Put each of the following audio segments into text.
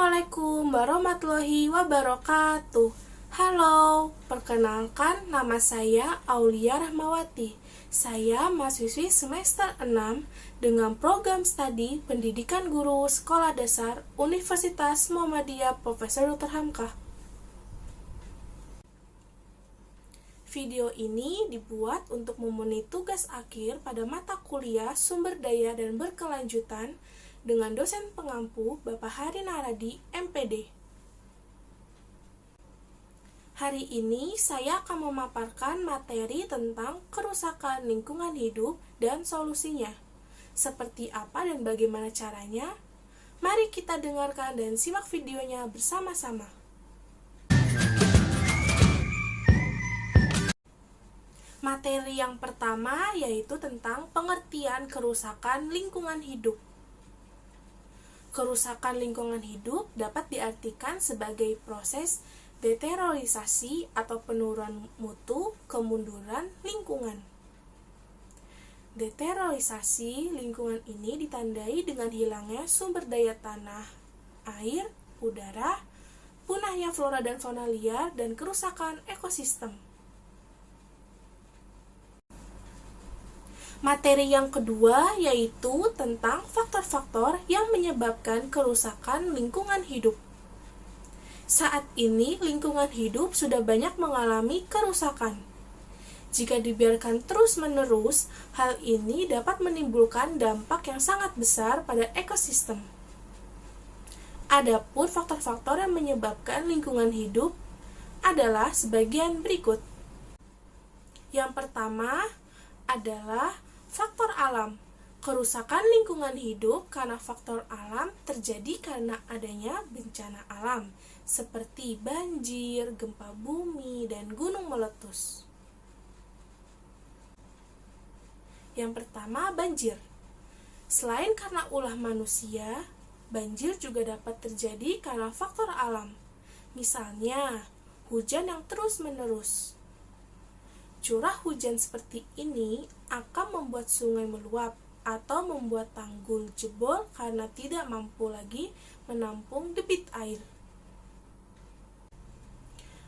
Assalamualaikum warahmatullahi wabarakatuh. Halo, perkenalkan nama saya Aulia Rahmawati. Saya mahasiswi semester 6 dengan program studi Pendidikan Guru Sekolah Dasar Universitas Muhammadiyah Profesor Dr. Hamkah. Video ini dibuat untuk memenuhi tugas akhir pada mata kuliah Sumber Daya dan Berkelanjutan dengan dosen pengampu Bapak Hari Naradi, MPD. Hari ini saya akan memaparkan materi tentang kerusakan lingkungan hidup dan solusinya. Seperti apa dan bagaimana caranya? Mari kita dengarkan dan simak videonya bersama-sama. Materi yang pertama yaitu tentang pengertian kerusakan lingkungan hidup. Kerusakan lingkungan hidup dapat diartikan sebagai proses deteriorasi atau penurunan mutu, kemunduran lingkungan. Deteriorasi lingkungan ini ditandai dengan hilangnya sumber daya tanah, air, udara, punahnya flora dan fauna liar, dan kerusakan ekosistem. Materi yang kedua yaitu tentang faktor-faktor yang menyebabkan kerusakan lingkungan hidup. Saat ini lingkungan hidup sudah banyak mengalami kerusakan. Jika dibiarkan terus-menerus, hal ini dapat menimbulkan dampak yang sangat besar pada ekosistem. Adapun faktor-faktor yang menyebabkan lingkungan hidup adalah sebagian berikut. Yang pertama adalah faktor alam. Kerusakan lingkungan hidup karena faktor alam terjadi karena adanya bencana alam seperti banjir, gempa bumi, dan gunung meletus. Yang pertama, banjir. Selain karena ulah manusia, banjir juga dapat terjadi karena faktor alam. Misalnya, hujan yang terus-menerus. Curah hujan seperti ini akan membuat sungai meluap atau membuat tanggul jebol karena tidak mampu lagi menampung debit air.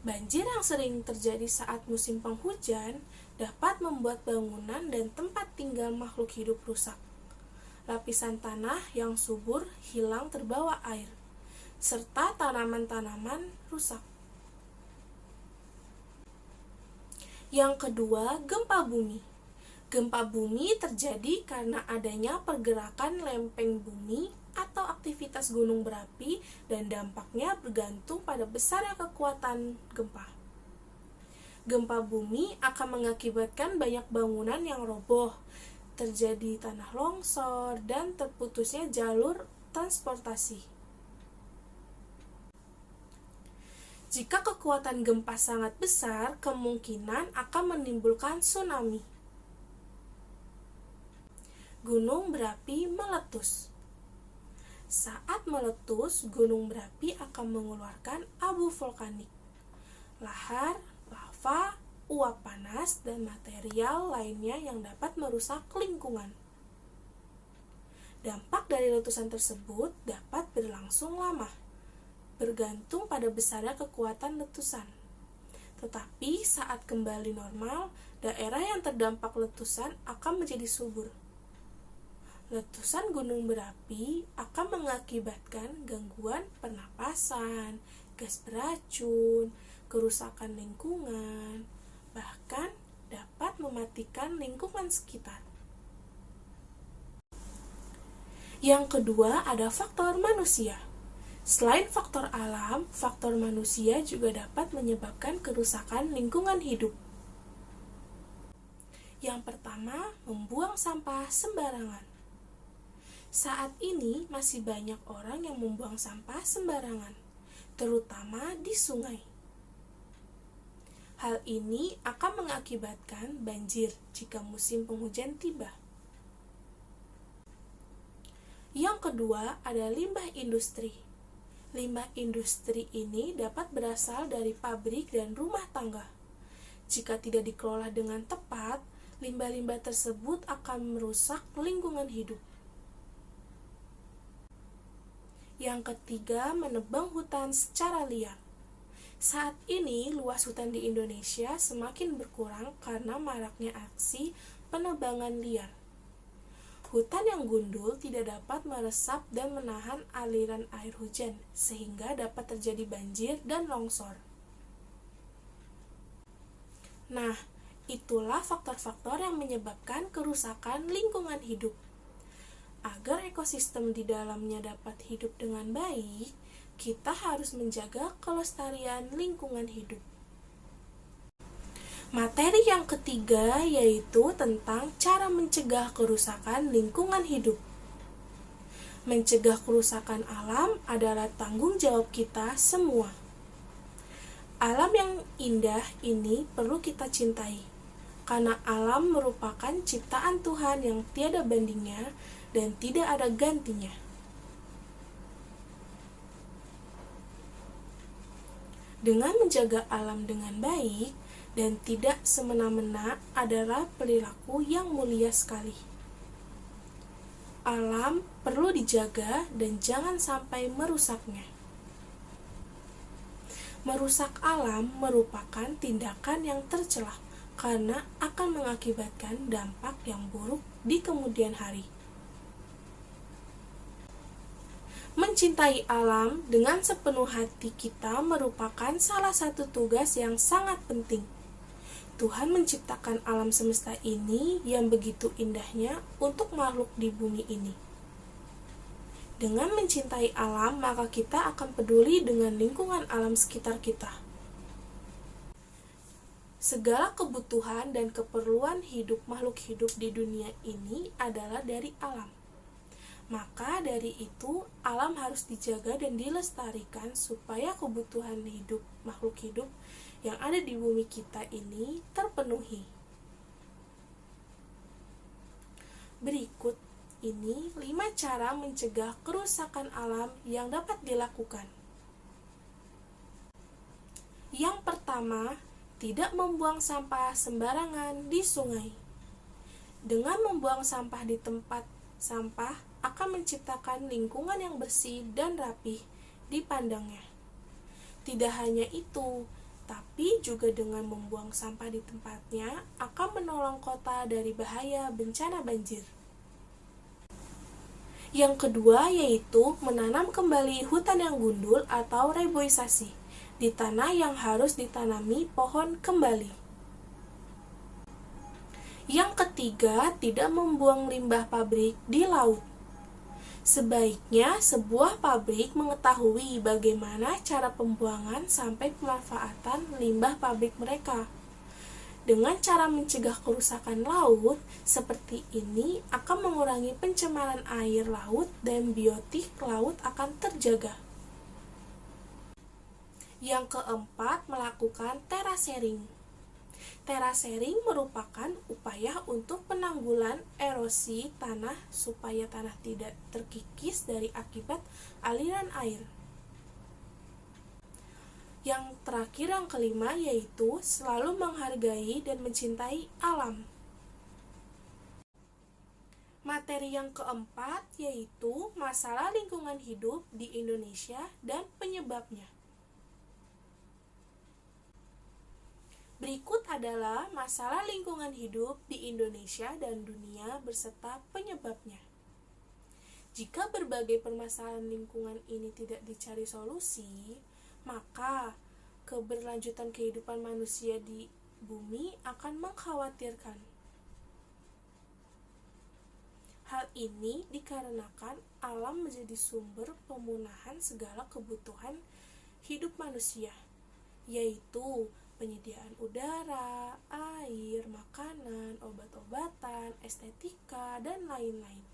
Banjir yang sering terjadi saat musim penghujan dapat membuat bangunan dan tempat tinggal makhluk hidup rusak. Lapisan tanah yang subur hilang terbawa air, serta tanaman-tanaman rusak. Yang kedua, gempa bumi. Gempa bumi terjadi karena adanya pergerakan lempeng bumi atau aktivitas gunung berapi dan dampaknya bergantung pada besarnya kekuatan gempa. Gempa bumi akan mengakibatkan banyak bangunan yang roboh, terjadi tanah longsor, dan terputusnya jalur transportasi. Jika kekuatan gempa sangat besar, kemungkinan akan menimbulkan tsunami. Gunung berapi meletus. Saat meletus, gunung berapi akan mengeluarkan abu vulkanik, lahar, lava, uap panas, dan material lainnya yang dapat merusak lingkungan. Dampak dari letusan tersebut dapat berlangsung lama, bergantung pada besarnya kekuatan letusan. Tetapi saat kembali normal, daerah yang terdampak letusan akan menjadi subur. Letusan gunung berapi akan mengakibatkan gangguan pernapasan, gas beracun, kerusakan lingkungan, bahkan dapat mematikan lingkungan sekitar. Yang kedua ada faktor manusia. Selain faktor alam, faktor manusia juga dapat menyebabkan kerusakan lingkungan hidup. Yang pertama, membuang sampah sembarangan. Saat ini masih banyak orang yang membuang sampah sembarangan, terutama di sungai. Hal ini akan mengakibatkan banjir jika musim penghujan tiba. Yang kedua, ada limbah industri. Limbah industri ini dapat berasal dari pabrik dan rumah tangga. Jika tidak dikelola dengan tepat, limbah-limbah tersebut akan merusak lingkungan hidup. Yang ketiga, menebang hutan secara liar. Saat ini, luas hutan di Indonesia semakin berkurang karena maraknya aksi penebangan liar. Hutan yang gundul tidak dapat meresap dan menahan aliran air hujan, sehingga dapat terjadi banjir dan longsor. Nah, itulah faktor-faktor yang menyebabkan kerusakan lingkungan hidup. Agar ekosistem di dalamnya dapat hidup dengan baik, kita harus menjaga kelestarian lingkungan hidup. Materi yang ketiga yaitu tentang cara mencegah kerusakan lingkungan hidup. Mencegah kerusakan alam adalah tanggung jawab kita semua. Alam yang indah ini perlu kita cintai, karena alam merupakan ciptaan Tuhan yang tiada bandingnya dan tidak ada gantinya. Dengan menjaga alam dengan baik dan tidak semena-mena adalah perilaku yang mulia sekali. Alam perlu dijaga dan jangan sampai merusaknya. Merusak alam merupakan tindakan yang tercela karena akan mengakibatkan dampak yang buruk di kemudian hari. Mencintai alam dengan sepenuh hati kita merupakan salah satu tugas yang sangat penting. Tuhan menciptakan alam semesta ini yang begitu indahnya untuk makhluk di bumi ini. Dengan mencintai alam, maka kita akan peduli dengan lingkungan alam sekitar kita. Segala kebutuhan dan keperluan hidup makhluk hidup di dunia ini adalah dari alam. Maka dari itu, alam harus dijaga dan dilestarikan supaya kebutuhan hidup makhluk hidup yang ada di bumi kita ini terpenuhi. Berikut ini 5 cara mencegah kerusakan alam yang dapat dilakukan. Yang pertama, tidak membuang sampah sembarangan di sungai. Dengan membuang sampah di tempat sampah akan menciptakan lingkungan yang bersih dan rapih dipandangnya. Tidak hanya itu, tapi juga dengan membuang sampah di tempatnya akan menolong kota dari bahaya bencana banjir. Yang kedua yaitu menanam kembali hutan yang gundul atau reboisasi di tanah yang harus ditanami pohon kembali. Yang ketiga, tidak membuang limbah pabrik di laut. Sebaiknya sebuah pabrik mengetahui bagaimana cara pembuangan sampai pemanfaatan limbah pabrik mereka. Dengan cara mencegah kerusakan laut seperti ini akan mengurangi pencemaran air laut dan biotik laut akan terjaga. Yang keempat, melakukan terasering. Terasering merupakan upaya untuk penanggulan erosi tanah supaya tanah tidak terkikis dari akibat aliran air. Yang terakhir, yang kelima, yaitu selalu menghargai dan mencintai alam. Materi yang keempat yaitu masalah lingkungan hidup di Indonesia dan penyebabnya. Berikut adalah masalah lingkungan hidup di Indonesia dan dunia beserta penyebabnya. Jika berbagai permasalahan lingkungan ini tidak dicari solusi, maka keberlanjutan kehidupan manusia di bumi akan mengkhawatirkan. Hal ini dikarenakan alam menjadi sumber pemenuhan segala kebutuhan hidup manusia, yaitu penyediaan udara, air, makanan, obat-obatan, estetika, dan lain-lain.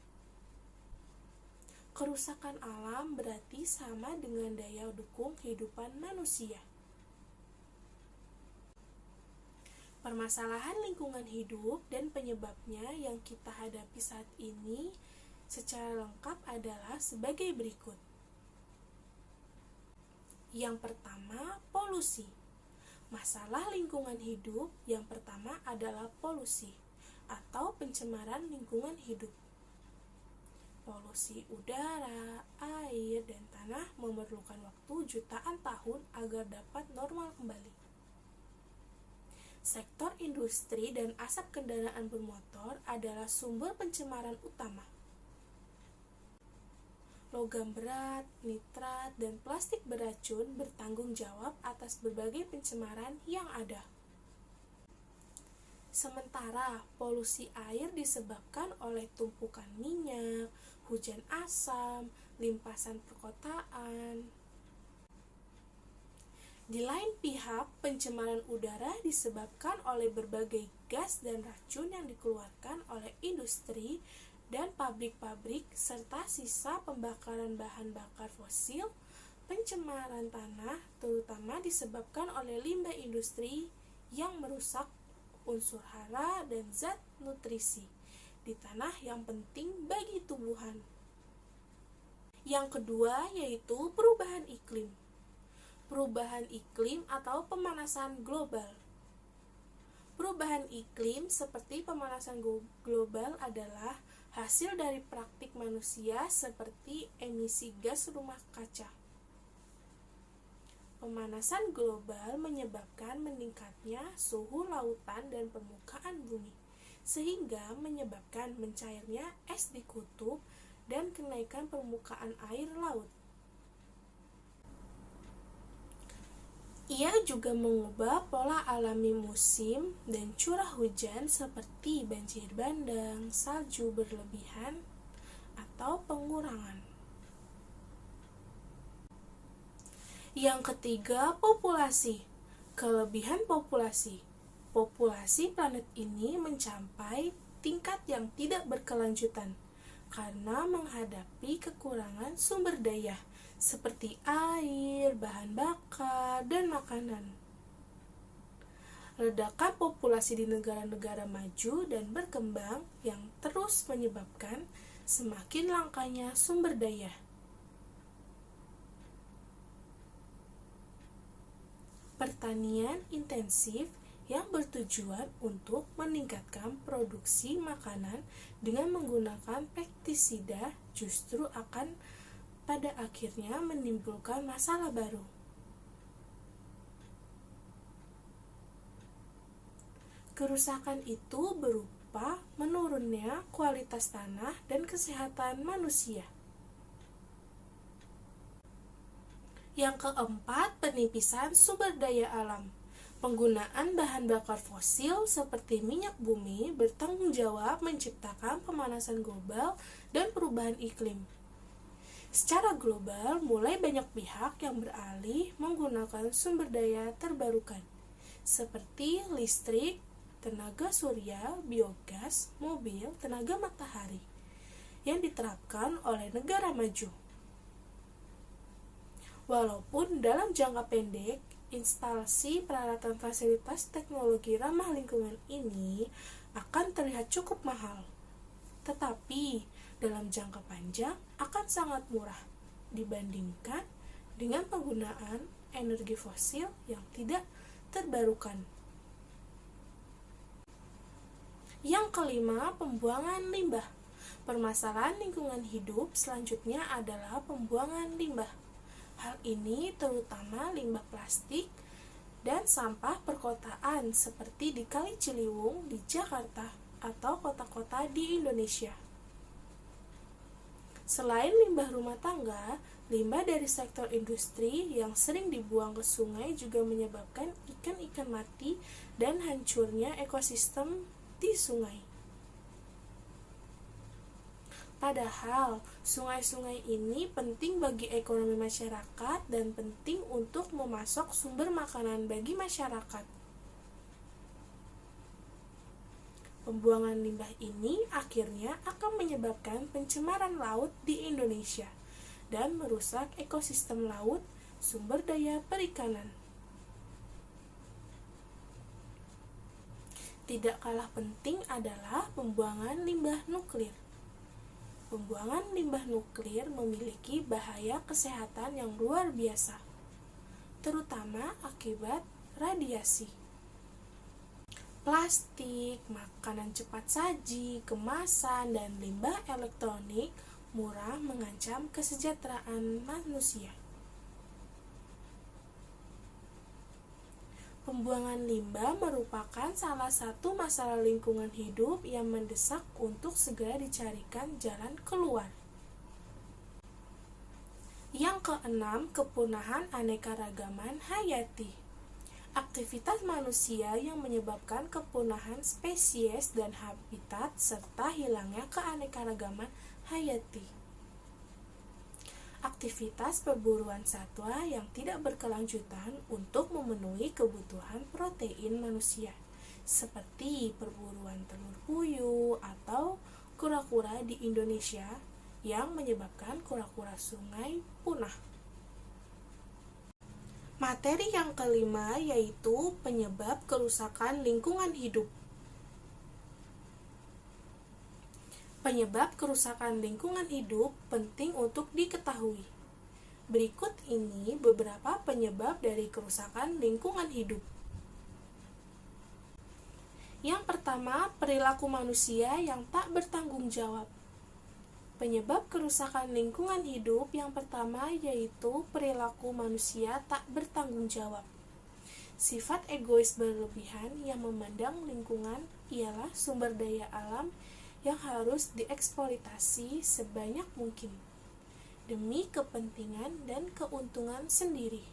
Kerusakan alam berarti sama dengan daya dukung kehidupan manusia. Permasalahan lingkungan hidup dan penyebabnya yang kita hadapi saat ini secara lengkap adalah sebagai berikut. Yang pertama, polusi. Masalah lingkungan hidup yang pertama adalah polusi atau pencemaran lingkungan hidup. Polusi udara, air, dan tanah memerlukan waktu jutaan tahun agar dapat normal kembali. Sektor industri dan asap kendaraan bermotor adalah sumber pencemaran utama. Logam berat, nitrat, dan plastik beracun bertanggung jawab atas berbagai pencemaran yang ada. Sementara polusi air disebabkan oleh tumpukan minyak, hujan asam, limpasan perkotaan. Di lain pihak, pencemaran udara disebabkan oleh berbagai gas dan racun yang dikeluarkan oleh industri dan pabrik-pabrik serta sisa pembakaran bahan bakar fosil. Pencemaran tanah terutama disebabkan oleh limbah industri yang merusak unsur hara dan zat nutrisi di tanah yang penting bagi tumbuhan. Yang kedua yaitu perubahan iklim. Perubahan iklim atau pemanasan global. Perubahan iklim seperti pemanasan global adalah hasil dari praktik manusia seperti emisi gas rumah kaca. Pemanasan global menyebabkan meningkatnya suhu lautan dan permukaan bumi, sehingga menyebabkan mencairnya es di kutub dan kenaikan permukaan air laut. Ia juga mengubah pola alami musim dan curah hujan seperti banjir bandang, salju berlebihan, atau pengurangan. Yang ketiga, populasi. Kelebihan populasi. Populasi planet ini mencapai tingkat yang tidak berkelanjutan karena menghadapi kekurangan sumber daya seperti air, bahan bakar, dan makanan. Ledakan populasi di negara-negara maju dan berkembang yang terus menyebabkan semakin langkanya sumber daya. Pertanian intensif yang bertujuan untuk meningkatkan produksi makanan dengan menggunakan pestisida justru akan pada akhirnya menimbulkan masalah baru. Kerusakan itu berupa menurunnya kualitas tanah dan kesehatan manusia. Yang keempat, penipisan sumber daya alam. Penggunaan bahan bakar fosil seperti minyak bumi bertanggung jawab menciptakan pemanasan global dan perubahan iklim. Secara global, mulai banyak pihak yang beralih menggunakan sumber daya terbarukan, seperti listrik, tenaga surya, biogas, mobil, tenaga matahari, yang diterapkan oleh negara maju. Walaupun dalam jangka pendek, instalasi peralatan fasilitas teknologi ramah lingkungan ini akan terlihat cukup mahal, tetapi dalam jangka panjang akan sangat murah dibandingkan dengan penggunaan energi fosil yang tidak terbarukan. Yang kelima, pembuangan limbah. Permasalahan lingkungan hidup selanjutnya adalah pembuangan limbah. Hal ini terutama limbah plastik dan sampah perkotaan seperti di Kali Ciliwung di Jakarta atau kota-kota di Indonesia. Selain limbah rumah tangga, limbah dari sektor industri yang sering dibuang ke sungai juga menyebabkan ikan-ikan mati dan hancurnya ekosistem di sungai. Padahal, sungai-sungai ini penting bagi ekonomi masyarakat dan penting untuk memasok sumber makanan bagi masyarakat. Pembuangan limbah ini akhirnya akan menyebabkan pencemaran laut di Indonesia dan merusak ekosistem laut, sumber daya perikanan. Tidak kalah penting adalah pembuangan limbah nuklir. Pembuangan limbah nuklir memiliki bahaya kesehatan yang luar biasa, terutama akibat radiasi. Plastik, makanan cepat saji, kemasan, dan limbah elektronik murah mengancam kesejahteraan manusia. Pembuangan limbah merupakan salah satu masalah lingkungan hidup yang mendesak untuk segera dicarikan jalan keluar. Yang keenam, kepunahan anekaragaman hayati. Aktivitas manusia yang menyebabkan kepunahan spesies dan habitat serta hilangnya keanekaragaman hayati. Aktivitas perburuan satwa yang tidak berkelanjutan untuk memenuhi kebutuhan protein manusia, seperti perburuan telur puyuh atau kura-kura di Indonesia yang menyebabkan kura-kura sungai punah. Materi yang kelima yaitu penyebab kerusakan lingkungan hidup. Penyebab kerusakan lingkungan hidup penting untuk diketahui. Berikut ini beberapa penyebab dari kerusakan lingkungan hidup. Yang pertama, perilaku manusia yang tak bertanggung jawab. Penyebab kerusakan lingkungan hidup yang pertama yaitu perilaku manusia tak bertanggung jawab. Sifat egois berlebihan yang memandang lingkungan ialah sumber daya alam yang harus dieksploitasi sebanyak mungkin demi kepentingan dan keuntungan sendiri.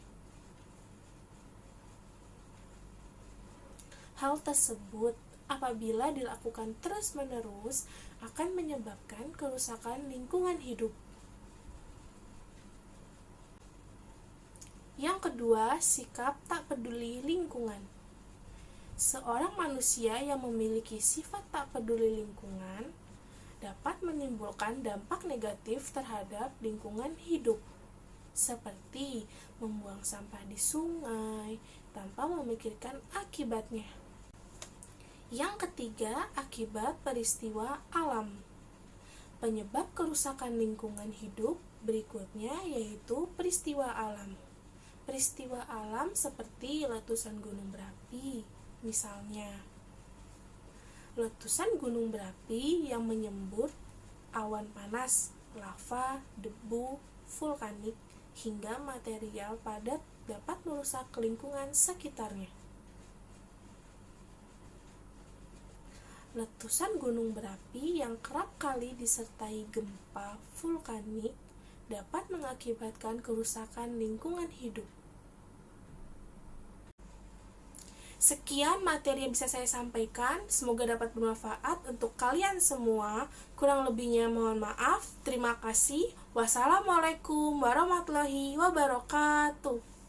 Hal tersebut apabila dilakukan terus-menerus akan menyebabkan kerusakan lingkungan hidup. Yang kedua, sikap tak peduli lingkungan. Seorang manusia yang memiliki sifat tak peduli lingkungan dapat menimbulkan dampak negatif terhadap lingkungan hidup, seperti membuang sampah di sungai tanpa memikirkan akibatnya. Yang ketiga, akibat peristiwa alam. Penyebab kerusakan lingkungan hidup berikutnya yaitu peristiwa alam. Peristiwa alam seperti letusan gunung berapi, misalnya letusan gunung berapi yang menyembur awan panas, lava, debu, vulkanik, hingga material padat dapat merusak lingkungan sekitarnya. Letusan gunung berapi yang kerap kali disertai gempa vulkanik dapat mengakibatkan kerusakan lingkungan hidup. Sekian materi yang bisa saya sampaikan, semoga dapat bermanfaat untuk kalian semua. Kurang lebihnya mohon maaf. Terima kasih. Wassalamualaikum warahmatullahi wabarakatuh.